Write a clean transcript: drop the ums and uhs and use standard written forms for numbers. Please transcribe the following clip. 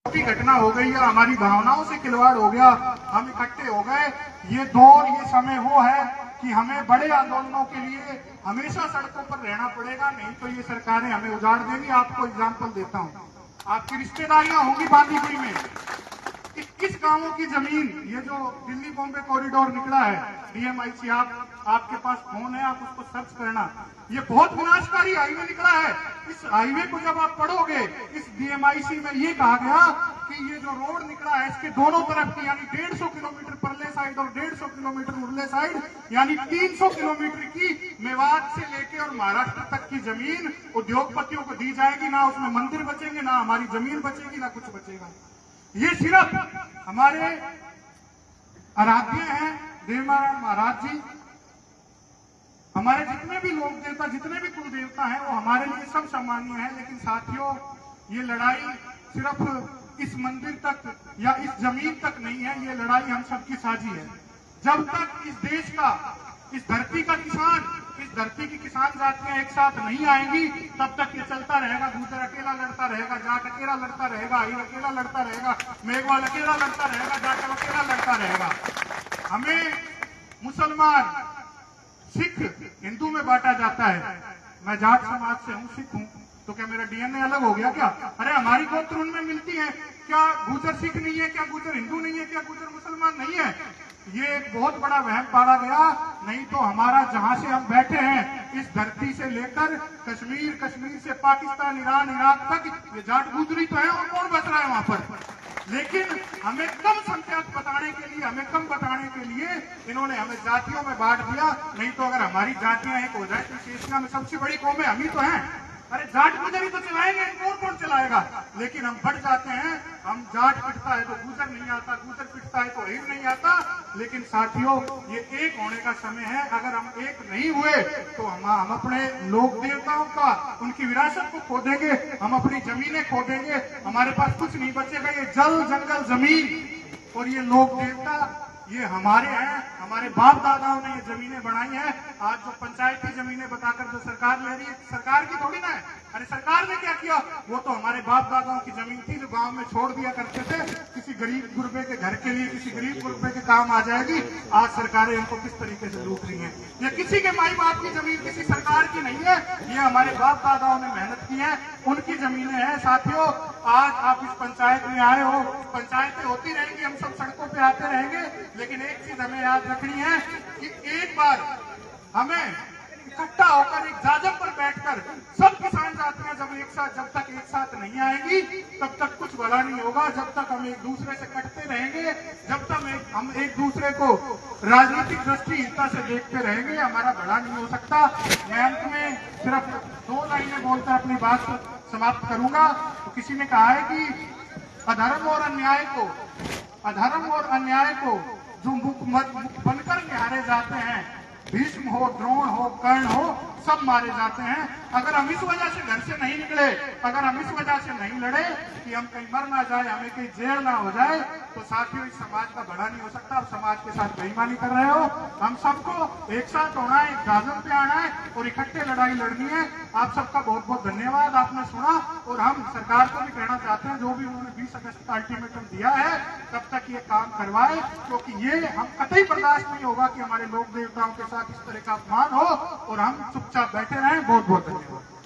की घटना हो गई है, हमारी भावनाओं से खिलवाड़ हो गया, हम इकट्ठे हो गए। ये दौर, ये समय वो है कि हमें बड़े आंदोलनों के लिए हमेशा सड़कों पर रहना पड़ेगा, नहीं तो ये सरकारें हमें उजाड़ देंगी। आपको एग्जाम्पल देता हूँ, आपकी रिश्तेदारियां होंगी बांदीपुरी में, 21 गांवों की जमीन, ये जो दिल्ली बॉम्बे कॉरिडोर निकला है डीएमआईसी, आपके पास फोन है, आप उसको सर्च करना, ये बहुत विनाशकारी हाईवे निकला है। इस हाईवे को जब आप पढ़ोगे, इस डीएमआईसी में ये कहा गया कि ये जो रोड निकला है इसके दोनों तरफ की यानी 150 किलोमीटर परले साइड और 150 किलोमीटर उरले साइड यानी 300 किलोमीटर की मेवात से लेके और महाराष्ट्र तक की जमीन उद्योगपतियों को दी जाएगी। ना उसमें मंदिर बचेंगे, ना हमारी जमीन बचेगी, ना कुछ बचेगा। ये सिर्फ हमारे आराध्य हैं देवनारायण महाराज जी, हमारे जितने भी लोक देवता, जितने भी कुल देवता हैं वो हमारे लिए सब सम्मानीय है। लेकिन साथियों, ये लड़ाई सिर्फ इस मंदिर तक या इस जमीन तक नहीं है, ये लड़ाई हम सबकी साझी है। जब तक इस देश का, इस धरती का किसान, इस धरती की किसान जातियां एक साथ नहीं आएंगी, तब तक ये चलता रहेगा। गुर्जर अकेला लड़ता रहेगा, जाट अकेला लड़ता रहेगा, आहिर अकेला लड़ता रहेगा, मेघवाल अकेला लड़ता रहेगा, जाटव अकेला लड़ता रहेगा। हमें मुसलमान, सिख, हिंदू में बांटा जाता है। मैं जाट समाज से हूँ, सिख हूँ, तो क्या मेरा डीएनए अलग हो गया क्या? अरे हमारी गोत्र उनमें मिलती है, क्या गुर्जर सिख नहीं है? क्या गुर्जर हिंदू नहीं है? क्या गुर्जर मुसलमान नहीं है? ये एक बहुत बड़ा वहम पाला गया। नहीं तो हमारा जहां से हम बैठे हैं, इस धरती से लेकर कश्मीर, कश्मीर से पाकिस्तान, ईरान, इराक तक ये जाट गुजरी तो है, और कौन बच रहा है वहां पर? लेकिन हमें कम संख्यक बताने के लिए, हमें कम बताने के लिए इन्होंने हमें जातियों में बांट दिया। नहीं तो अगर हमारी जातियां एक हो जाए तो इस एशिया में सबसे बड़ी कौम है, हम ही तो हैं। अरे जाट गुजर ही तो चलाएंगे, और कौन चलाएगा? लेकिन हम बढ़ जाते हैं, हम जाट पिटता है तो गुजर नहीं आता, गुजर पिटता है तो हिर नहीं आता। लेकिन साथियों, ये एक होने का समय है। अगर हम एक नहीं हुए तो हम अपने लोक देवताओं का, उनकी विरासत को खो देंगे, हम अपनी जमीनें खो देंगे, हमारे पास कुछ नहीं बचेगा। ये जल, जंगल, जमीन और ये लोक देवता ये हमारे हैं, हमारे बाप दादाओं ने ये जमीनें बनाई हैं। आज जो पंचायती जमीनें बताकर जो सरकार ले रही है, सरकार की थोड़ी ना है। अरे सरकार ने क्या किया? वो तो हमारे बाप दादाओं की जमीन थी जो गांव में छोड़ दिया करते थे, किसी गरीब गुरबे के घर के लिए, किसी गरीब गुरबे के काम आ जाएगी। आज सरकारें हमको किस तरीके से लूट रही हैं। ये किसी के माई बाप की जमीन किसी सरकार की नहीं है, ये हमारे बाप दादाओं ने मेहनत की है, उनकी जमीनें हैं। साथियों, आज आप इस पंचायत में आए हो, पंचायतें होती रहेंगी, हम सब सड़कों पे आते रहेंगे, लेकिन एक चीज हमें याद रखनी है कि एक बार हमें इकट्ठा होकर एक जाजम पर बैठकर सब किसान जातियां जब तक एक साथ नहीं आएंगी, तब तक कुछ भला नहीं होगा। जब तक हम एक दूसरे से कटते रहेंगे, जब तक हम एक दूसरे को राजनीतिक दृष्टिहीनता से देखते रहेंगे, हमारा भला नहीं हो सकता। मैं अंत में सिर्फ 2 लाइनें बोलकर अपनी बात समाप्त करूंगा। तो किसी ने कहा है कि अधर्म और अन्याय को जो मुख बनकर निहारे जाते हैं, भीष्म हो, द्रोण हो, कर्ण हो, सब मारे जाते हैं। अगर हम इस वजह से घर से नहीं निकले, अगर हम इस वजह से नहीं लड़े कि हम कहीं मर ना जाए, हमें कहीं जेल ना हो जाए, तो साथियों इस समाज का भला नहीं हो सकता। आप समाज के साथ बेईमानी कर रहे हो। हम सबको एक साथ होना है, एक दाजम पे आना है और इकट्ठे लड़ाई लड़नी है। आप सबका बहुत बहुत धन्यवाद, आपने सुना। और हम सरकार को भी कहना चाहते हैं, जो भी उन्होंने 20 अगस्त का अल्टीमेटम दिया है, तब तक ये काम करवाए, क्योंकि ये हम कतई बर्दाश्त नहीं होगा कि हमारे लोक देवताओं के साथ इस तरह का अपमान हो और हम चुपचाप बैठे रहें। बहुत बहुत धन्यवाद।